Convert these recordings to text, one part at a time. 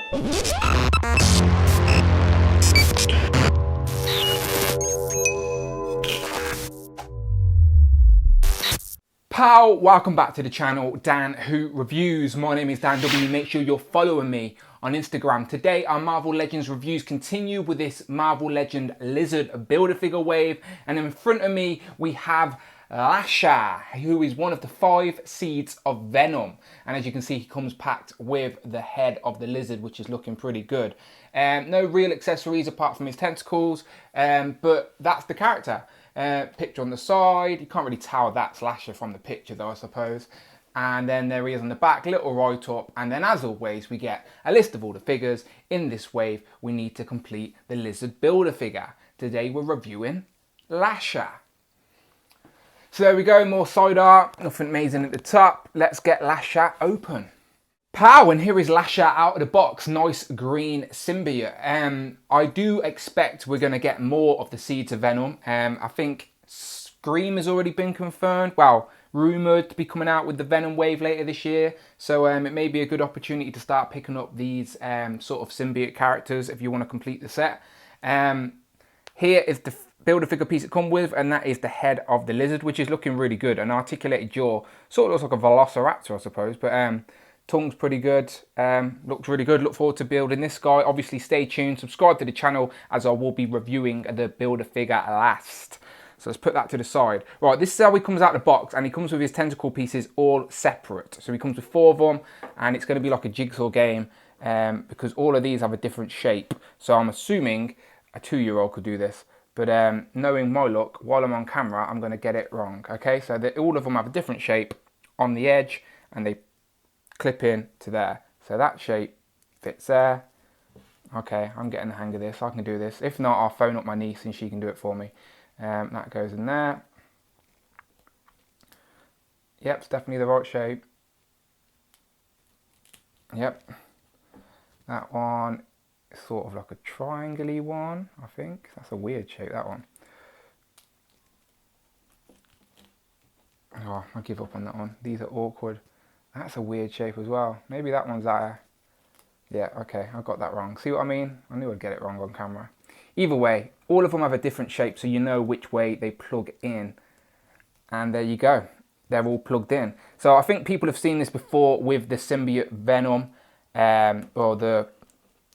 Pow, welcome back to the channel, Dan Who Reviews. My name is Dan W. Make sure you're following me on Instagram. Today our Marvel Legends reviews continue with this Marvel Legend Lizard Build-A-Figure wave, and in front of me we have Lasher, who is one of the 5 seeds of Venom, and as you can see he comes packed with the head of the lizard, which is looking pretty good. No real accessories apart from his tentacles, but that's the character. Picture on the side, you can't really tell that's Lasher from the picture though, I suppose. And then there he is on the back, little write-up, and then as always we get a list of all the figures. In this wave we need to complete the Lizard Build-A-Figure. Today we're reviewing Lasher. So there we go, more side art, nothing amazing at the top. Let's get Lasher open. Pow, and here is Lasher out of the box, nice green symbiote. I do expect we're going to get more of the seeds of Venom. I think Scream has already been confirmed, well, rumoured to be coming out with the Venom wave later this year. So it may be a good opportunity to start picking up these sort of symbiote characters if you want to complete the set. Here is the Build-A-Figure piece it comes with, and that is the head of the lizard, which is looking really good. An articulated jaw, sort of looks like a velociraptor I suppose, but tongue's pretty good, looks really good. Look forward to building this guy. Obviously stay tuned, subscribe to the channel as I will be reviewing the Build-A-Figure last. So let's put that to the side. Right, this is how he comes out of the box, and he comes with his tentacle pieces all separate. So he comes with 4 of them, and it's going to be like a jigsaw game because all of these have a different shape. So I'm assuming a 2-year-old could do this. But knowing my luck, while I'm on camera, I'm going to get it wrong. Okay, so all of them have a different shape on the edge, and they clip in to there. So that shape fits there. Okay, I'm getting the hang of this. I can do this. If not, I'll phone up my niece and she can do it for me. That goes in there. Yep, it's definitely the right shape. Yep. That one is sort of like a triangle-y one, I think. That's a weird shape, that one. Oh, I give up on that one. These are awkward. That's a weird shape as well. Maybe that one's that. Yeah, okay, I got that wrong. See what I mean? I knew I'd get it wrong on camera. Either way, all of them have a different shape, so you know which way they plug in. And there you go. They're all plugged in. So I think people have seen this before with the symbiote Venom, or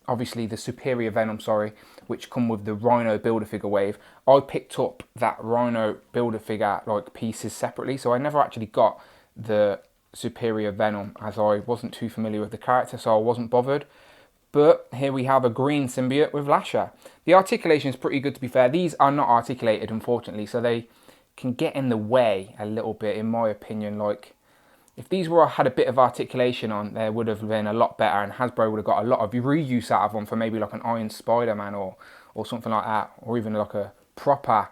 obviously the superior Venom, sorry, which come with the Rhino Build-A-Figure wave. I picked up that Rhino Build-A-Figure like pieces separately, so I never actually got the superior Venom as I wasn't too familiar with the character, so I wasn't bothered. But here we have a green symbiote with Lasher. The articulation is pretty good, to be fair. These are not articulated, unfortunately, so they can get in the way a little bit, in my opinion. Like, if these had a bit of articulation on, they would have been a lot better, and Hasbro would have got a lot of reuse out of them for maybe like an Iron Spider-Man or something like that, or even like a proper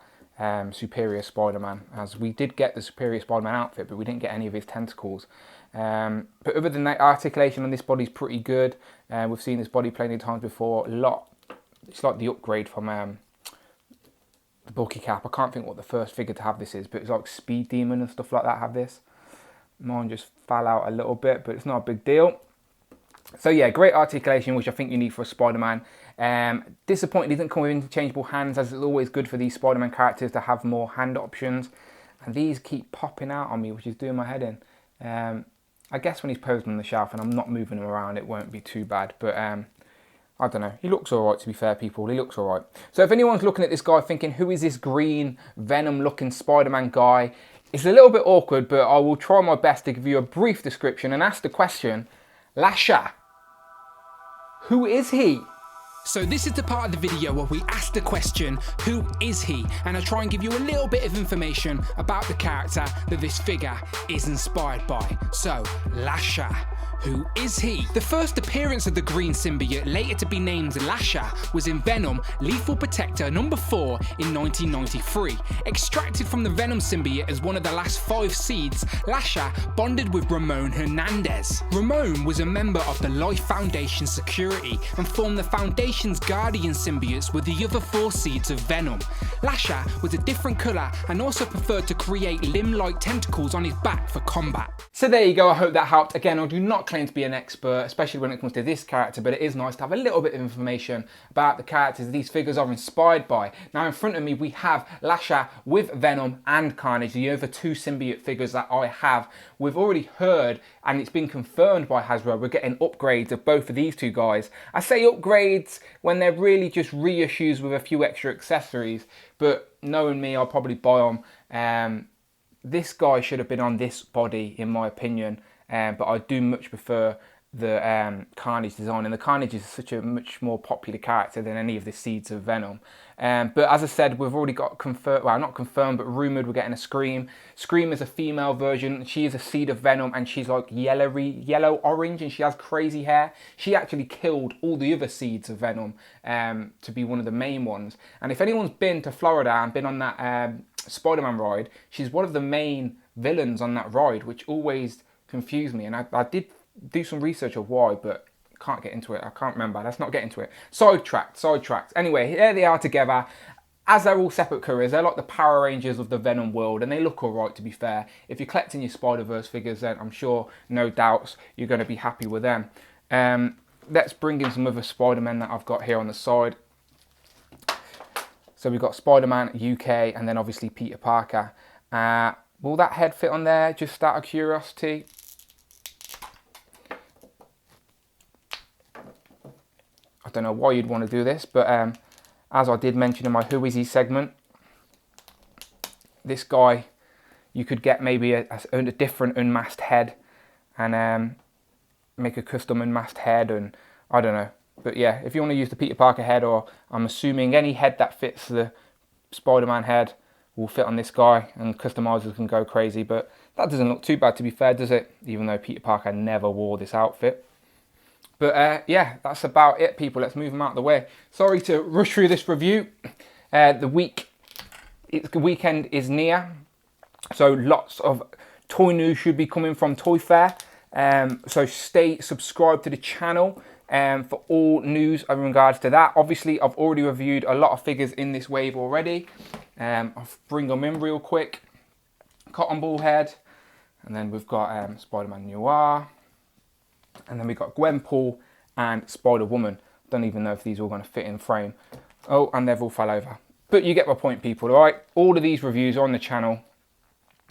superior Spider-Man, as we did get the superior Spider-Man outfit, but we didn't get any of his tentacles. But other than that, articulation on this body is pretty good. We've seen this body plenty of times before. It's like the upgrade from the Bulky Cap. I can't think what the first figure to have this is, but it's like Speed Demon and stuff like that have this. Mine just fell out a little bit, but it's not a big deal. So yeah, great articulation, which I think you need for a Spider-Man. Disappointed he didn't come with interchangeable hands, as it's always good for these Spider-Man characters to have more hand options. And these keep popping out on me, which is doing my head in. I guess when he's posed on the shelf and I'm not moving him around, it won't be too bad. But I don't know. He looks all right, to be fair, people. He looks all right. So if anyone's looking at this guy thinking, who is this green Venom-looking Spider-Man guy? It's a little bit awkward, but I will try my best to give you a brief description and ask the question, Lasher, who is he? So this is the part of the video where we ask the question, who is he? And I try and give you a little bit of information about the character that this figure is inspired by. So, Lasher. Who is he? The first appearance of the green symbiote, later to be named Lasher, was in Venom Lethal Protector number 4 in 1993. Extracted from the Venom symbiote as one of the last 5 seeds, Lasher bonded with Ramon Hernandez. Ramon was a member of the Life Foundation security and formed the Foundation's guardian symbiotes with the other 4 seeds of Venom. Lasher was a different colour and also preferred to create limb-like tentacles on his back for combat. So there you go, I hope that helped. Again, I do not claim to be an expert, especially when it comes to this character, but it is nice to have a little bit of information about the characters these figures are inspired by. Now in front of me we have Lasher with Venom and Carnage, the other two symbiote figures that I have. We've already heard, and it's been confirmed by Hasbro, we're getting upgrades of both of these two guys. I say upgrades when they're really just reissues with a few extra accessories, but knowing me, I'll probably buy them. This guy should have been on this body in my opinion, but I do much prefer the Carnage design, and the Carnage is such a much more popular character than any of the seeds of Venom. But as I said, we've already got confirmed, well not confirmed, but rumoured we're getting a Scream. Scream is a female version. She is a seed of Venom, and she's like yellow-orange, and she has crazy hair. She actually killed all the other seeds of Venom to be one of the main ones. And if anyone's been to Florida and been on that Spider-Man ride, she's one of the main villains on that ride, which always confused me. And I did do some research of why, but can't get into it. I can't remember. Let's not get into it. Sidetracked. Anyway, here they are together. As they're all separate careers, they're like the Power Rangers of the Venom world, and they look alright, to be fair. If you're collecting your Spider-Verse figures, then I'm sure, no doubts, you're going to be happy with them. Let's bring in some other Spider-Men that I've got here on the side. So we've got Spider-Man UK, and then obviously Peter Parker. Will that head fit on there, just out of curiosity? I don't know why you'd want to do this, but as I did mention in my Who Is He segment, this guy, you could get maybe a different unmasked head and make a custom unmasked head, and I don't know. But yeah, if you want to use the Peter Parker head, or I'm assuming any head that fits the Spider-Man head will fit on this guy, and customizers can go crazy. But that doesn't look too bad, to be fair, does it? Even though Peter Parker never wore this outfit. But yeah, that's about it, people. Let's move them out of the way. Sorry to rush through this review. The weekend is near, so lots of toy news should be coming from Toy Fair. So stay subscribed to the channel for all news in regards to that. Obviously, I've already reviewed a lot of figures in this wave already. I'll bring them in real quick. Cotton Ball Head, and then we've got Spider-Man Noir. And then we've got Gwenpool and Spider-Woman. Don't even know if these are all going to fit in frame. Oh, and they've all fell over. But you get my point, people, all right? All of these reviews are on the channel.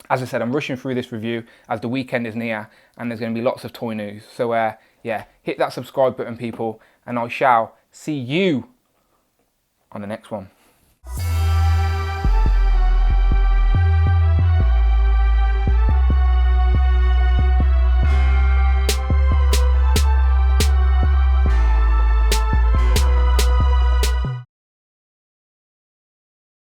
As I said, I'm rushing through this review as the weekend is near, and there's going to be lots of toy news. So, yeah, hit that subscribe button, people, and I shall see you on the next one.